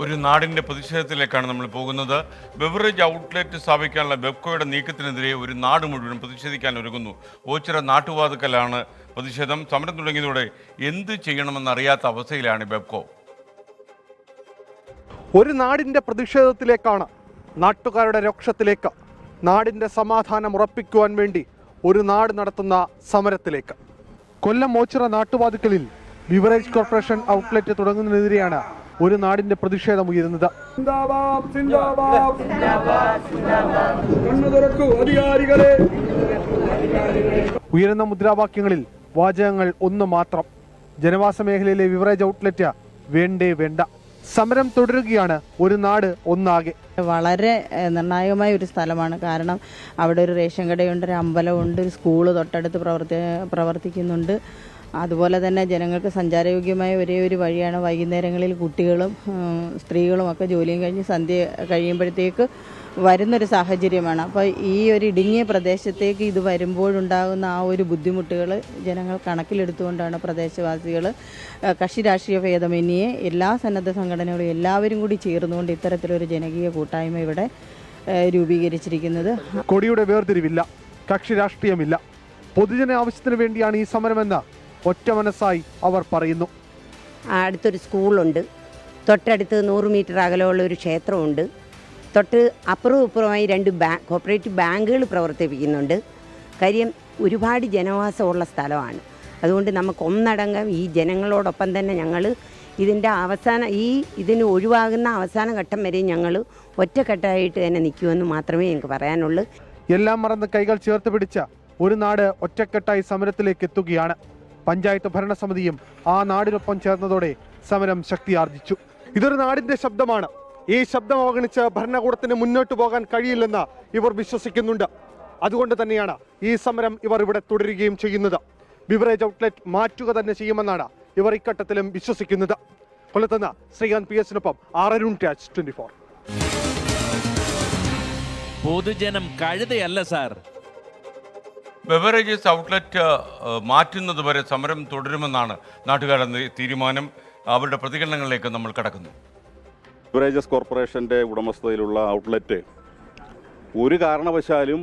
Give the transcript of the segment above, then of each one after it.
ഒരു നാടിൻ്റെ പ്രതിഷേധത്തിലേക്കാണ് നമ്മൾ പോകുന്നത്. ബെവറേജ് ഔട്ട്ലെറ്റ് സ്ഥാപിക്കാനുള്ള ബെപ്കോയുടെ നീക്കത്തിനെതിരെ ഒരു നാട് മുഴുവൻ പ്രതിഷേധിക്കാൻ ഒരുങ്ങുന്നു. ഓച്ചിറ നാട്ടുവാതുക്കലാണ് പ്രതിഷേധം. സമരം തുടങ്ങിയതോടെ എന്ത് ചെയ്യണമെന്നറിയാത്ത അവസ്ഥയിലാണ് ബെപ്കോ. ഒരു നാടിൻ്റെ പ്രതിഷേധത്തിലേക്കാണ്, നാട്ടുകാരുടെ രോക്ഷത്തിലേക്ക്, നാടിൻ്റെ സമാധാനം ഉറപ്പിക്കുവാൻ വേണ്ടി ഒരു നാട് നടത്തുന്ന സമരത്തിലേക്ക്. Kollam Ochira നാട്ടുവാതുക്കലിൽ beverage corporation outlet തുടങ്ങുന്നതിനെതിരെയാണ് ഒരു നാടിന്റെ പ്രതിഷേധം ഉയരുന്നത്. ഉയരുന്ന മുദ്രാവാക്യങ്ങളിൽ വാചകങ്ങൾ ഒന്ന് മാത്രം: ജനവാസ മേഖലയിലെ ബിവറേജ് ഔട്ട്ലെറ്റ് വേണ്ടേ വേണ്ട. സമരം തുടരുകയാണ് ഒരു നാട് ഒന്നാകെ. വളരെ നിർണായകമായ ഒരു സ്ഥലമാണ്. കാരണം അവിടെ ഒരു റേഷൻ കടയുണ്ട്, ഒരു അമ്പലമുണ്ട്, ഒരു സ്കൂള് തൊട്ടടുത്ത് പ്രവർത്തിക്കുന്നുണ്ട്. അതുപോലെ തന്നെ ജനങ്ങൾക്ക് സഞ്ചാരയോഗ്യമായ ഒരേ ഒരു വഴിയാണ്. വൈകുന്നേരങ്ങളിൽ കുട്ടികളും സ്ത്രീകളും ഒക്കെ ജോലിയും കഴിഞ്ഞ് സന്ധ്യ കഴിയുമ്പോഴത്തേക്ക് വരുന്നൊരു സാഹചര്യമാണ്. അപ്പോൾ ഈ ഒരു ഇടുങ്ങിയ പ്രദേശത്തേക്ക് ഇത് വരുമ്പോഴുണ്ടാകുന്ന ആ ഒരു ബുദ്ധിമുട്ടുകൾ ജനങ്ങൾ കണക്കിലെടുത്തുകൊണ്ടാണ് പ്രദേശവാസികൾ കക്ഷി രാഷ്ട്രീയ ഭേദമന്യേ എല്ലാ സന്നദ്ധ സംഘടനകളും എല്ലാവരും കൂടി ചേർന്നുകൊണ്ട് ഇത്തരത്തിലൊരു ജനകീയ കൂട്ടായ്മ ഇവിടെ രൂപീകരിച്ചിരിക്കുന്നത്. കൊടിയുടെ വേർതിരിവില്ല, കക്ഷി രാഷ്ട്രീയമില്ല, പൊതുജന ആവശ്യത്തിന് വേണ്ടിയാണ് ഈ സമരമെന്ന് ഒറ്റ മനസ്സായി അവർ പറയുന്നു. അടുത്തൊരു സ്കൂളുണ്ട്, തൊട്ടടുത്ത് 100 മീറ്റർ അകലമുള്ള ഒരു ക്ഷേത്രമുണ്ട്, തൊട്ട് അപ്പുറവും ഇപ്പുറമായി 2 കോപ്പറേറ്റീവ് ബാങ്കുകൾ പ്രവർത്തിപ്പിക്കുന്നുണ്ട്. കാര്യം ഒരുപാട് ജനവാസമുള്ള സ്ഥലമാണ്. അതുകൊണ്ട് നമുക്ക് ഒന്നടങ്കം ഈ ജനങ്ങളോടൊപ്പം തന്നെ ഞങ്ങൾ ഇതിന് ഒഴിവാകുന്ന അവസാന ഘട്ടം വരെ ഞങ്ങൾ ഒറ്റക്കെട്ടായിട്ട് തന്നെ നിൽക്കുമെന്ന് മാത്രമേ എനിക്ക് പറയാനുള്ളൂ. എല്ലാം മറന്ന് കൈകൾ ചേർത്ത് പിടിച്ച ഒരു നാട് ഒറ്റക്കെട്ടായി സമരത്തിലേക്ക് എത്തുകയാണ്. പഞ്ചായത്ത് ഭരണസമിതിയും ആ നാടിനൊപ്പം ചേർന്നതോടെ സമരം ശക്തിയാർജിച്ചു. ഇതൊരു നാടിന്റെ ശബ്ദമാണ്. ഈ ശബ്ദം അവഗണിച്ച് ഭരണകൂടത്തിന് മുന്നോട്ട് പോകാൻ കഴിയില്ലെന്ന് ഇവർ വിശ്വസിക്കുന്നുണ്ട്. അതുകൊണ്ട് തന്നെയാണ് ഈ സമരം ഇവർ ഇവിടെ തുടരുകയും ചെയ്യുന്നത്. ബിവറേജ് ഔട്ട്ലെറ്റ് മാറ്റുക തന്നെ ചെയ്യുമെന്നാണ് ഇവർ ഇക്കട്ടത്തിലും വിശ്വസിക്കുന്നത്. കൊല്ലത്തുനിന്ന് ശ്രീകാന്ത് PS-നൊപ്പം അരുൺ രാജ്, 24. പൊതുജനം കഴുതയല്ല സാർ. ബെവറേജസ് ഔട്ട്ലെറ്റ് മാറ്റുന്നത് വരെ സമരം തുടരുമെന്നാണ് നാട്ടുകാരുടെ തീരുമാനം. അവരുടെ പ്രതികരണങ്ങളിലേക്ക് നമ്മൾ കടക്കുന്നു. ബിവറേജസ് കോർപ്പറേഷൻ്റെ ഉടമസ്ഥതയിലുള്ള ഔട്ട്ലെറ്റ് ഒരു കാരണവശാലും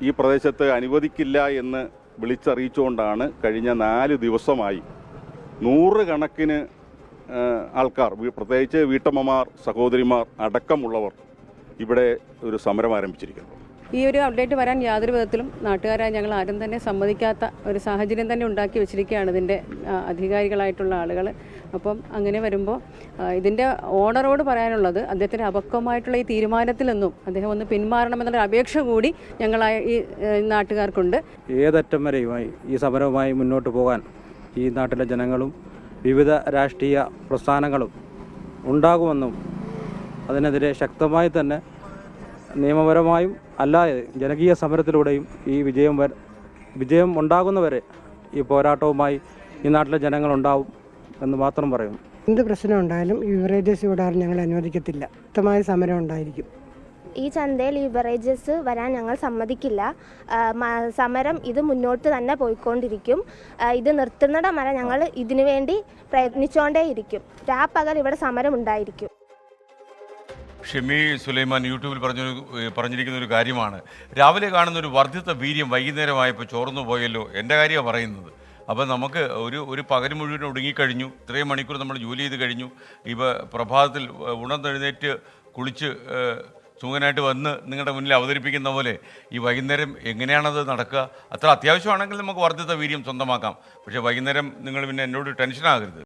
ഈ പ്രദേശത്ത് അനുവദിക്കില്ല എന്ന് വിളിച്ചറിയിച്ചുകൊണ്ടാണ് കഴിഞ്ഞ 4 ദിവസമായി 100 കണക്കിന് ആൾക്കാർ, പ്രത്യേകിച്ച് വീട്ടമ്മമാർ, സഹോദരിമാർ അടക്കമുള്ളവർ ഇവിടെ ഒരു സമരം ആരംഭിച്ചിരിക്കുന്നു. ഈ ഒരു ഔട്ട്ലെറ്റ് വരാൻ യാതൊരു വിധത്തിലും നാട്ടുകാരായ ഞങ്ങൾ ആരും തന്നെ സമ്മതിക്കാത്ത ഒരു സാഹചര്യം തന്നെ ഉണ്ടാക്കി വെച്ചിരിക്കുകയാണ് ഇതിൻ്റെ അധികാരികളായിട്ടുള്ള ആളുകൾ. അപ്പം അങ്ങനെ വരുമ്പോൾ ഇതിൻ്റെ ഓണറോട് പറയാനുള്ളത്, അദ്ദേഹത്തിൻ്റെ അപക്വമായിട്ടുള്ള ഈ തീരുമാനത്തിൽ നിന്നും അദ്ദേഹം ഒന്ന് പിന്മാറണമെന്നുള്ള അപേക്ഷ കൂടി ഞങ്ങളായ ഈ നാട്ടുകാർക്കുണ്ട്. ഏതറ്റം വരെയുമായി ഈ സമരവുമായി മുന്നോട്ട് പോകാൻ ഈ നാട്ടിലെ ജനങ്ങളും വിവിധ രാഷ്ട്രീയ പ്രസ്ഥാനങ്ങളും ഉണ്ടാകുമെന്നും അതിനെതിരെ ശക്തമായി തന്നെ നിയമപരമായും അല്ലാതെ ജനകീയ സമരത്തിലൂടെയും ഈ വിജയം ഉണ്ടാകുന്നവരെ ഈ പോരാട്ടവുമായി ഈ നാട്ടിലെ ജനങ്ങളുണ്ടാവും എന്ന് മാത്രം പറയുന്നു. എന്ത് പ്രശ്നം ഉണ്ടായാലും ഈ ബിവറേജസ് വിടാൻ ഞങ്ങൾ അനുവദിക്കത്തില്ല. ശക്തമായ സമരം ഉണ്ടായിരിക്കും. ഈ ചന്തയിൽ ഈ ബിവറേജസ് വരാൻ ഞങ്ങൾ സമ്മതിക്കില്ല. സമരം ഇത് മുന്നോട്ട് തന്നെ പോയിക്കൊണ്ടിരിക്കും. ഇത് നിർത്തുന്നിടം വരെ ഞങ്ങൾ ഇതിനു വേണ്ടി പ്രയത്നിച്ചുകൊണ്ടേയിരിക്കും. രാപ്പകൽ ഇവിടെ സമരം ഉണ്ടായിരിക്കും. ഷെമി സുലൈമാൻ യൂട്യൂബിൽ പറഞ്ഞിരിക്കുന്ന ഒരു കാര്യമാണ്, രാവിലെ കാണുന്ന ഒരു വർദ്ധിത വീര്യം വൈകുന്നേരമായപ്പോൾ ചോർന്നു പോയല്ലോ. എൻ്റെ കാര്യമാണ് പറയുന്നത്. അപ്പോൾ നമുക്ക് ഒരു പകൽ മുഴുവൻ ഒടുങ്ങിക്കഴിഞ്ഞു. ഇത്രയും മണിക്കൂർ നമ്മൾ ജോലി ചെയ്ത് കഴിഞ്ഞു. ഇപ്പോൾ പ്രഭാതത്തിൽ ഉണർന്നെഴുന്നേറ്റ് കുളിച്ച് സുഖനായിട്ട് വന്ന് നിങ്ങളുടെ മുന്നിൽ അവതരിപ്പിക്കുന്ന പോലെ ഈ വൈകുന്നേരം എങ്ങനെയാണത് നടക്കുക? അത്ര അത്യാവശ്യമാണെങ്കിൽ നമുക്ക് വർദ്ധിത വീര്യം സ്വന്തമാക്കാം. പക്ഷേ വൈകുന്നേരം നിങ്ങൾ പിന്നെ എന്നോട് ടെൻഷനാകരുത്.